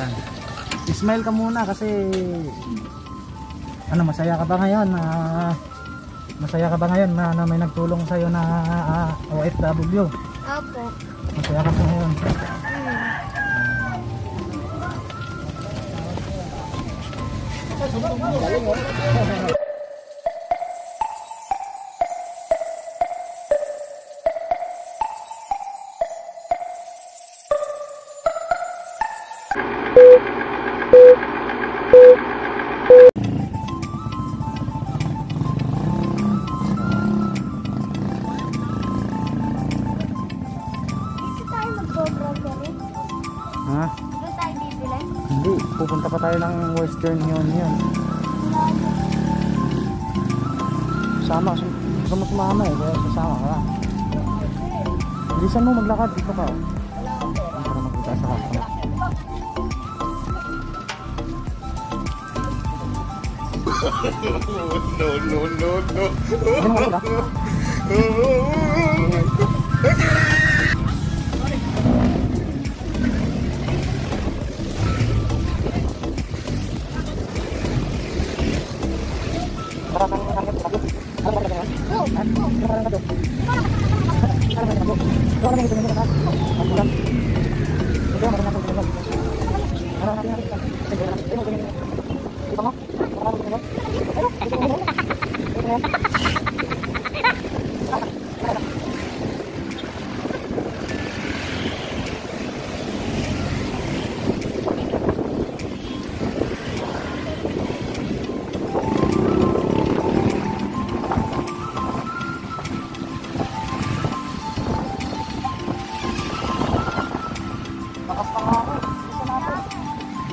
Ayan. Smile ka muna kasi ano, masaya ka ba ngayon? Masaya ka ba ngayon na may nagtulong sa'yo na OFW? Opo. Masaya ka ba ngayon? Ha? Doon tayo bibili? Hindi, pupunta pa tayo ng Western Union. Sama, gusto mo sumama eh, kaya sasama ka. Bilisan mo maglakad, dito ka. Para magkita sa kapwa. No. Hindi mo ka.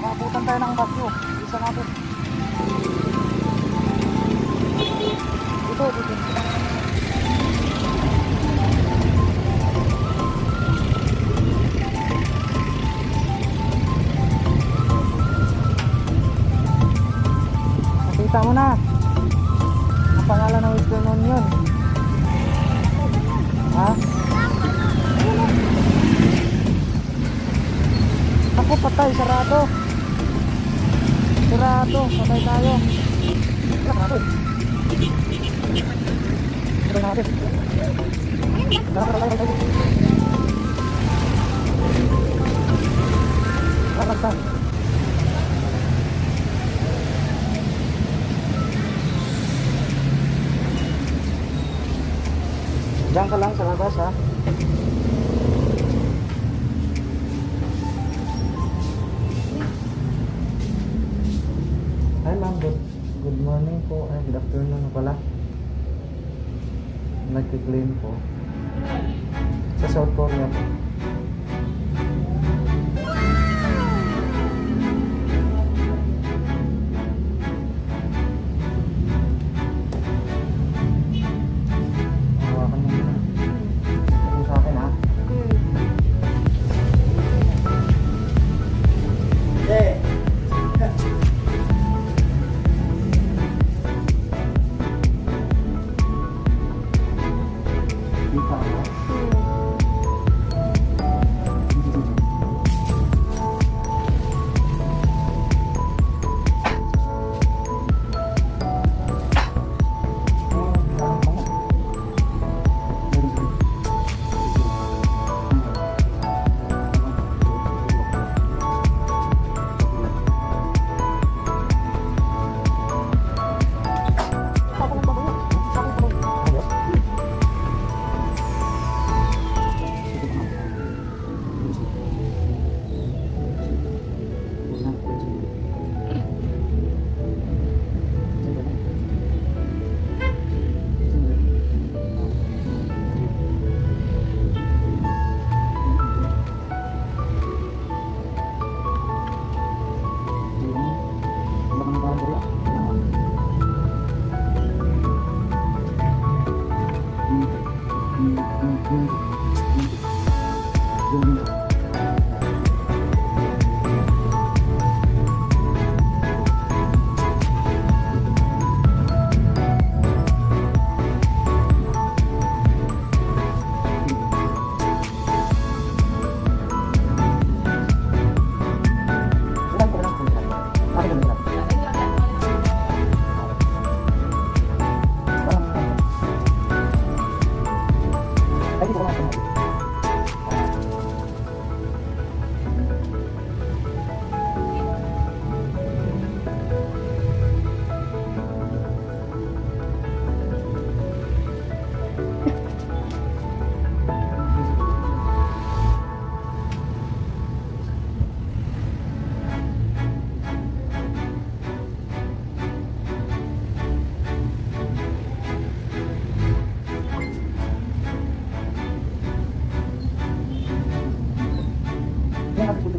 Nakabutan tayo ng bagyo. Isa natin. Dito. Nakita mo na. Ang pangalan ng Western Union. Ha? Ako patay, sarado. Sarado, patay tayo. Sarado. Sarado natin. Sarado. Diyan ka lang sa labas ha. Hi ma'am, good morning po. Ay, good afternoon na pala. Nagki-claim po sa South Korea po. Hawakan mo muna. Ito sa akin ha. Okay. Kita mo?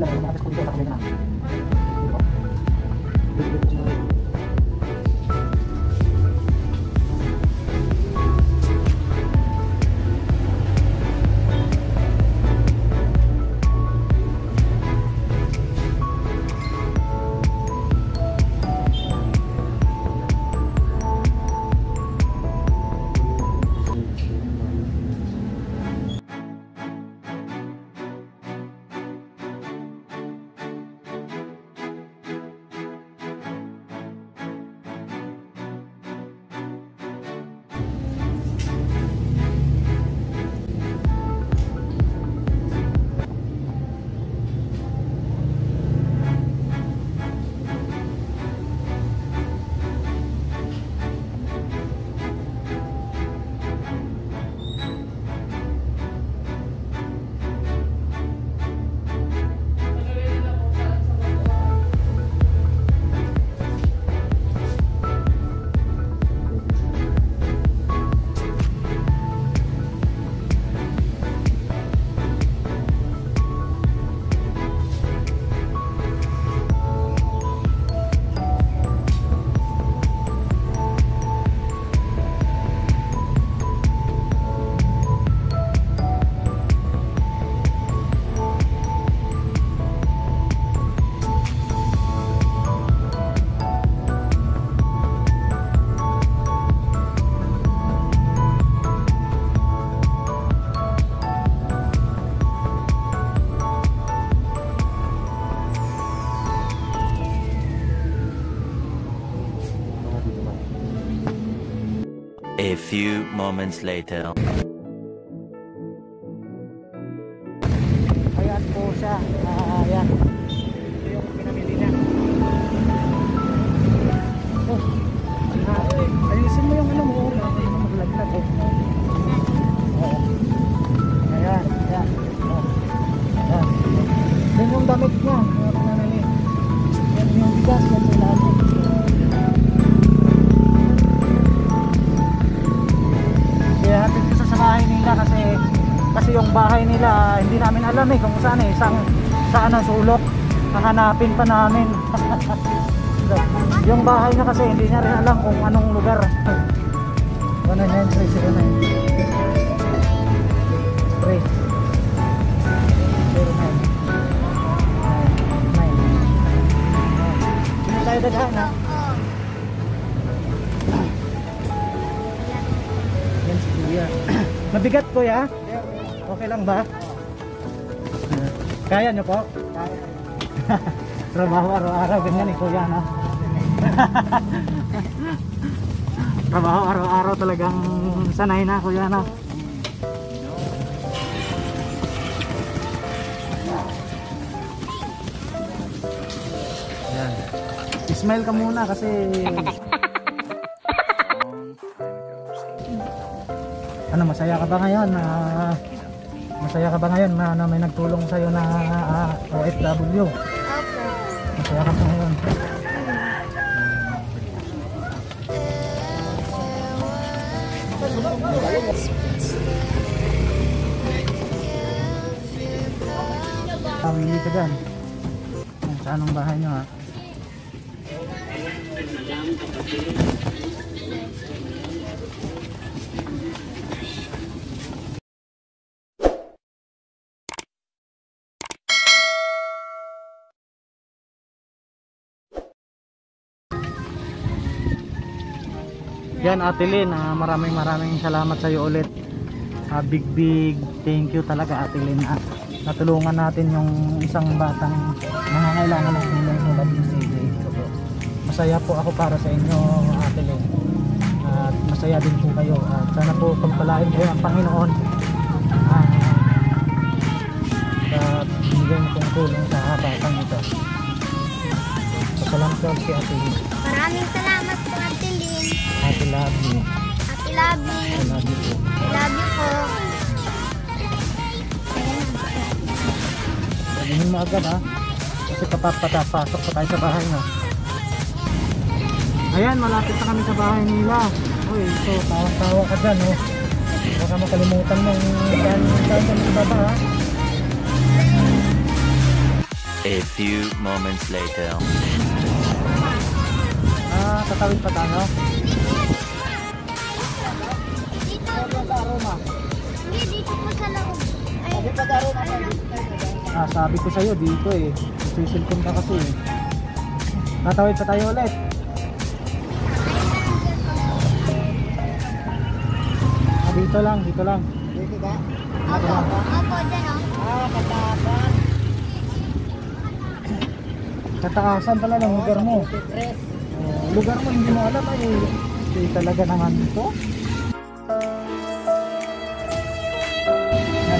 sila may access po dito sa kanila. A few moments later. Ayan po siya. Ayan. Ito yung pinamili niya. Oh. Ayusin mo yung ano mo. Maglaglag oh. Oo. Ayan. Ayan. Oh. Ayan. Yan yung damit niya. Yan yung bigas. Yan sa ilalim. Kaya hatid ko sa bahay nila kasi yung bahay nila hindi namin alam kung saan saan ang sulok. Hahanapin pa namin. Yung bahay niya kasi hindi niya rin alam kung anong lugar. Ano yan? Spray. Spray. 09. Hindi tayo daghan ha. Yan si Kuya. Mabigat Kuya? Okay lang ba? Kaya nyo po? Kaya. Trabaho araw-araw ganyan Kuya no? Trabaho araw-araw talagang sanay na Kuya no? Yan. Smile ka muna kasi ano, masaya ka ba ngayon? Masaya ka ba ngayon na may nagtulong sa'yo na OFW? Opo. Masaya ka ba ngayon? Pamili ka dyan. Saan ang bahay nyo ha? Yan Ate Lynn, maraming salamat sa iyo ulit. Big thank you talaga Ate Lynn. Natulungan natin yung isang batang nangangailangan ng tulong tulad ni CJ. Masaya po ako para sa inyo Ate Lynn. At masaya din po kayo. At sana po pagpalain kayo ng Panginoon. At bigyan pong tulong sa batang ito. Salamat po si Ate Lynn. Maraming salamat po Ate Lynn. Ate love you. Ate love you. I love you po. I love you po. Sabihin mo agad ha. Kasi papapasok pa tayo sa bahay no. Ayan, malapit na kami sa bahay nila. Uy, so tawa-tawa ka dyan oh. Baka makalimutan mong daan sa baba ha. A few moments later. Tatawid pa tayo. Dito. Hindi, dito po sa loob. Ay, Sabi ko sa'yo dito eh. Sisilpon ka kasi eh. Tatawid pa tayo ulit. Dito lang. Dito ba? Opo, dyan o. Katapang. Kataasan pala ng lugar mo. Lugar mo hindi mo alam ay hindi talaga naman ito.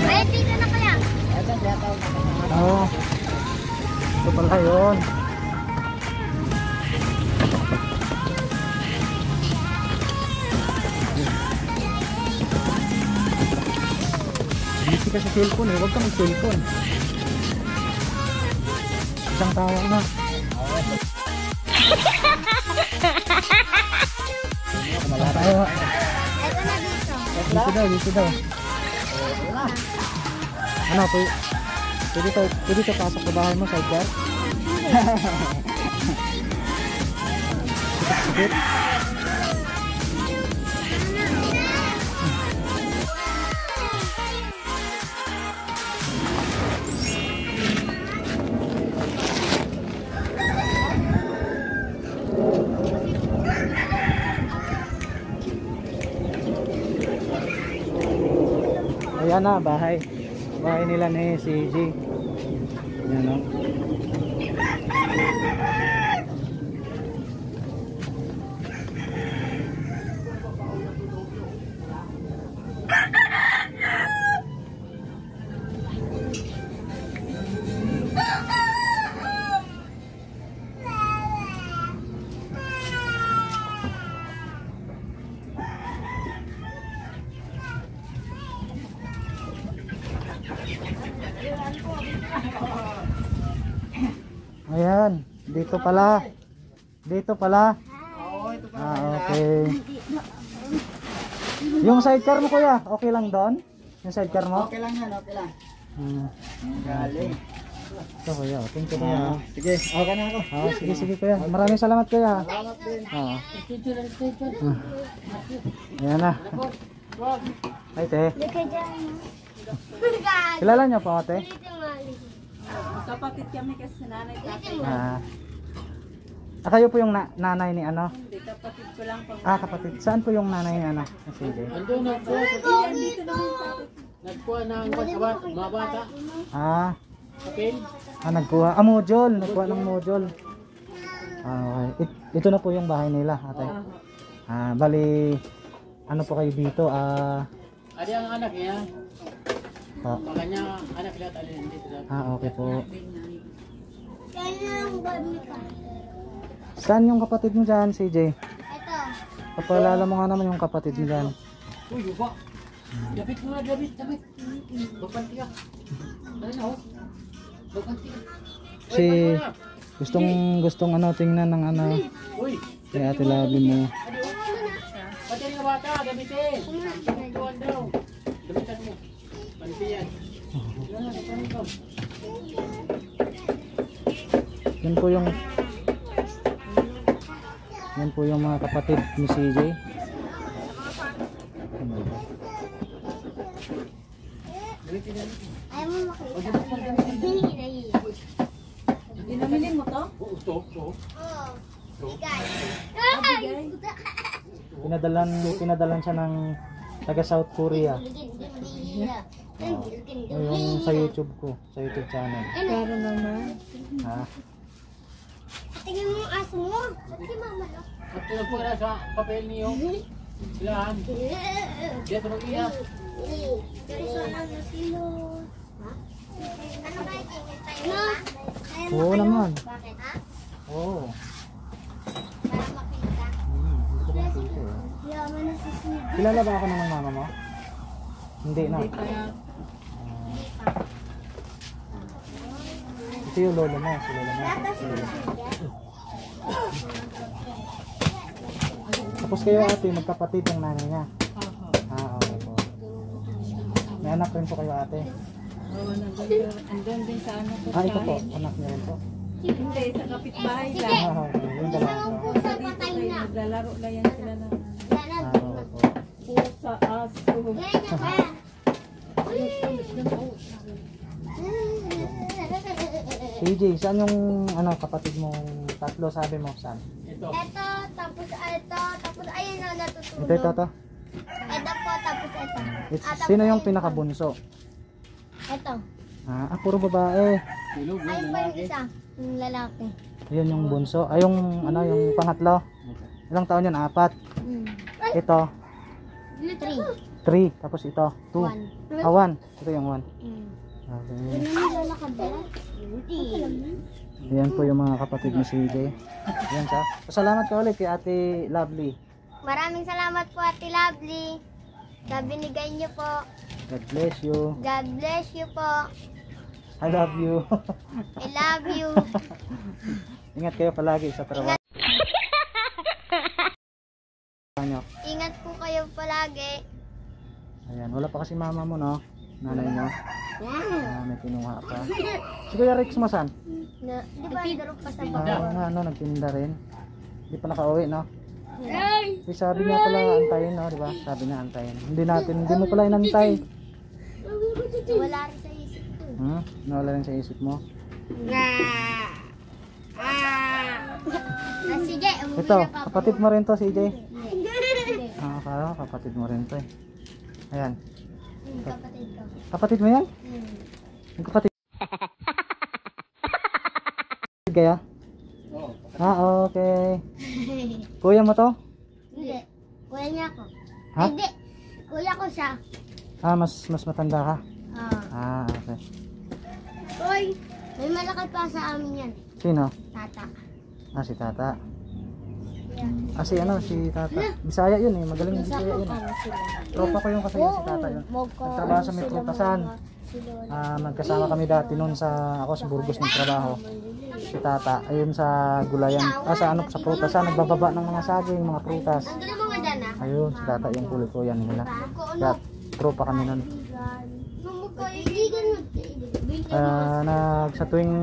Ay, dito na kaya. Ito, tiyataw na. Oo. Ito pala yun. Busy ka sa cellphone eh. Huwag ka mag-cellphone. Isang tawa na. Isang tawa. Ito na dito. Dito daw. Ano, pwede ka pasok sa bahay mo, sidecar? Sikit. Ayan na, bahay nila ni CJ. Ayan o. Ayan, dito pala. Dito pala. Okay. Yung sidecar mo kuya, okay lang doon? Yung sidecar mo? Okay lang yan, okay lang. Galing. Ito kuya, thank you kuya. Sige, okay na ako. Sige kuya. Maraming salamat kuya. Salamat din. Ayan na. Ay te. Dito dyan. Kilala niyo po ate? Dito mali. Kapatid kami kasi nanay tatay. Kayo po yung nanay ni ano? Hindi, kapatid ko lang pag Kapatid. Saan po yung nanay ni ano? Sige. Ando, nagkuha ng mga bata. Kapil. Nagkuha. Module. Nagkuha ng module. Okay. Ito na po yung bahay nila ate. Bali, ano po kayo dito? Adi ang anak niya. Makanya anak niya talin dito. Okay po. Kaya ang babi ka. Saan yung kapatid mo dyan, CJ? Ito. Papalala mo nga naman yung kapatid mo dyan. Uy, yuba. Dapat mo na, David. Bapanti ka. Ano na, oh? Bapanti ka. Si gustong ano tingnan ng ano Uy, kay Ate Labi mo. pati nga bata, Davitin. Tuwan daw. Davitan mo. Panti yan. Yan po yung mga kapatid ni CJ. Ayaw mo makita. Hindi na yun. Dinaminin mo to? Oo, so. Oh. Bigay. Pinadalan siya ng taga South Korea. Yung sa YouTube ko, sa YouTube channel. Pero naman. Tingnan mo ang aso mo. Si mama no. At nagpura sa papel niyo. Silahan. Dito mag-iyak. Gusto lang na silo. Ano ba yung tayo? Oo naman. Bakit ha? Oo. Para makita. Gusto ko makita eh. Yaman na si Sidi. Kilala ba ako ng mama mo? Hindi na. Kaya Ito yung lolo mo, si lolo mo. Tapos kayo ate, magkapatid yung nanay niya. Okay po. May anak rin po kayo ate. Oo, andun din sa ano ko. Ah, ito po. Anak niya rin po. Hindi, sa kapitbahay lang. Ah, okay. Yung dalawa po. Sa dito kayo, naglalaro lang yan sila ng Ah, okay po. pusa, aso. Ganyan ka. CJ, saan yung kapatid mong tatlo sabi mo? Saan? Ito, tapos ayun na natutulog. Ito. Ito po, tapos ito. Tapos Sino yung pinakabunso? Ito. Puro babae. Tulog, Ayun pa yung isa. Yung lalaki. Yun yung bunso. Yung pangatlo. Ilang taon yun? 4. Ito, 3. 3. Tapos ito, 2. 1. Ito yung 1. Okay. Yun ang lalakad ba? Yan po yung mga kapatid ni CJ. Yan siya. Pasalamat ka ulit kay Ate Lovely. Maraming salamat po, Ate Lovely. Sa binigay niyo po. God bless you. God bless you po. I love you. I love you. Ingat kayo palagi sa trabaho. Nyo. Ingat po kayo palagi. Ayan, wala pa kasi mama mo, no? Nanay mo. May kinuha pa. Si Kuya Rex mo saan? Di ba nagdaro pa sa baba? Nagtinda rin. Hindi pa nakauwi, no? Sabi niya pala antayin, no? Diba? Sabi niya antayin. Hindi mo pala inantay. Wala rin sa isip ko. Nawala rin sa isip mo. Sige, umuwi Ito, na pa po. kapatid mo rin to, CJ. Hindi. Akala ko kapatid mo rin to eh. Ayan. Kapatid ko. Kapatid mo yan? Yung kapatid. Kaya? Okay. Kuya mo to? Hindi. Kuya niya ako. Ha? Hindi. Kuya ko siya. Mas matanda ka? Okay. Uy, may malakad pa sa amin yan. Sino? Tata. Si Tata. Yeah. Si Tata. Bisaya yun eh. Magaling yung Bisaya yun. Tropa ko yung kasi si Tata yun. Nagtrabaho sa may prutasan. Magkasama kami dati noon ako sa Burgos nagtrabaho. Si Tata, ayun sa gulayan. Sa prutasan. Nagbababa ng mga saging, mga prutas. Ang galing mga dana. Ayun, si Tata yung kulit ko yan nila. Kaya tropa kami noon. Sa tuwing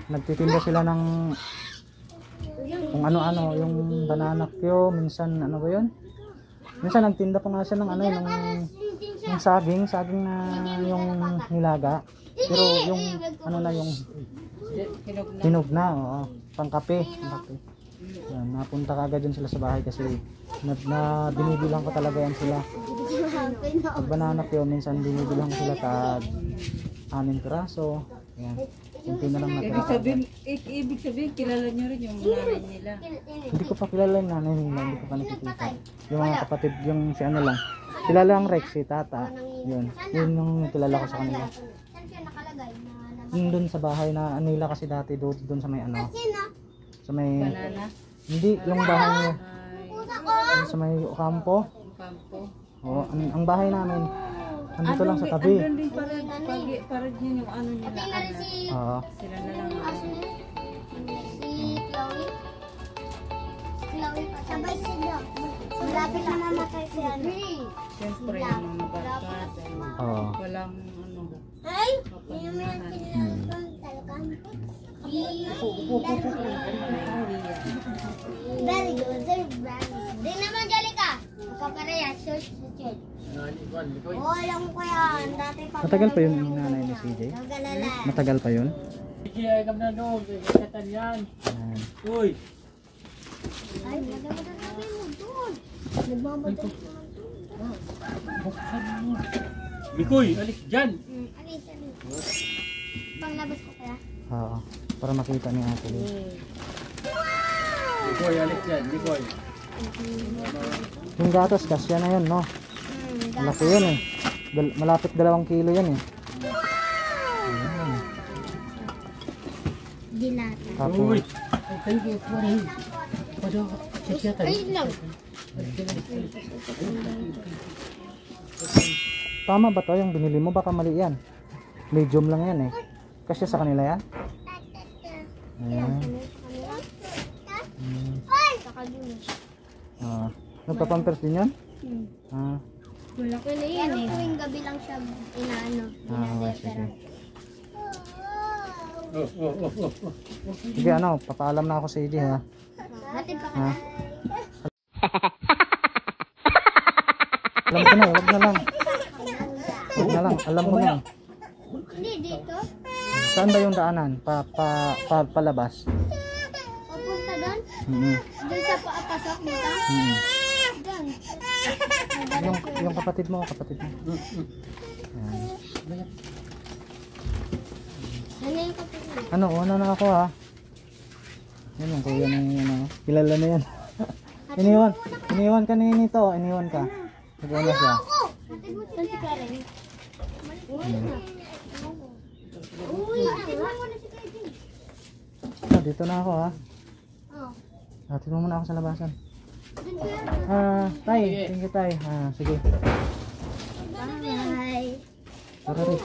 nagtitinda sila ng kung ano-ano, yung banana kyo, minsan ano ba yun? Minsan nagtinda pa nga siya ng ng saging na yung nilaga. Pero yung yung hinog na, oo, pangkape. Yan, napunta kagad dyan sila sa bahay kasi binibilang ko talaga yan sila. Pag banana kyo, minsan binibilang ko sila tag 6 piraso. Yan. Kunti na lang natira. Ibig sabihin, kilala nyo rin yung nanay nila. Hindi ko pa kilala yung nanay nila, hindi ko pa nakikita. Yung mga kapatid, yung si lang. Kilala ang Rex, si Tata. Yun yung kilala ko sa kanila. Saan siya nakalagay? Yung dun sa bahay na nila kasi dati doon sa may sa may Banana. hindi yung bahay niya Pusa ko! sa may kampo. Kampo. Ang bahay namin andito lang sa tabi. Andun din para yun yung ano nila. Tingnan rin si... Oo. Sila na lang. Aso niya? Si Chloe. Chloe pa. Sabay sila. Malapit na mamatay si ano. Siyempre, yung mga bata. Oo. Walang Ay! Hindi mo yan tinalagang talagang. Very good. Very good. Di naman, Jalika. Magkaparehas. Search. Oo, alam ko yan. Dati pa. Matagal pa yung nanay ni CJ? Nagalala. Matagal pa yun? Sige, ay kam na doon. Ikatan yan. Ayan. Uy! Ay, madami mo doon. Nagmamadali naman doon. Mikoy, alik dyan! Alis. Panglabas ko kaya? Oo. Para makita ni Ate Lee. Mikoy, alik dyan. Mikoy. Yung gatas, kasya na yun, no? Malaki yun eh. Malapit 2 kilo yan eh. Dilata. Tapos, Uy! Thank you for him. Ayun lang. tama ba to yung binili mo? Baka mali yan. Medium lang yan eh. Kasi sa kanila yan? Ayan. Saka dun. Nagpapampers din yan? Malaki na yan eh. Tuwing gabi lang siya inaano. Okay, sige. Oh. Sige, ano, papaalam na ako sa EJ ha. Hatid pa ka Ha? na. Alam ko na, wag na lang. Wag na lang, alam mo na. Hindi, dito. Saan ba yung daanan? Palabas? Papunta doon. Doon sa paapasok dito. Doon. Yung kapatid mo. Ayan. Ano yung kapatid mo? Ano, una na ako ha. Yan yung kuya na yun. Ano. Kilala na yan. Iniwan ka na yun ito. Iniwan ka. Nagwala siya. Hatid mo si Karen. Uy na. Uy, hatid mo muna si Karen. Dito na ako ha. Oh. Hatid mo muna ako sa labasan. Doon ka. Tay, thank you tay. Sige. Bye. Tara rin.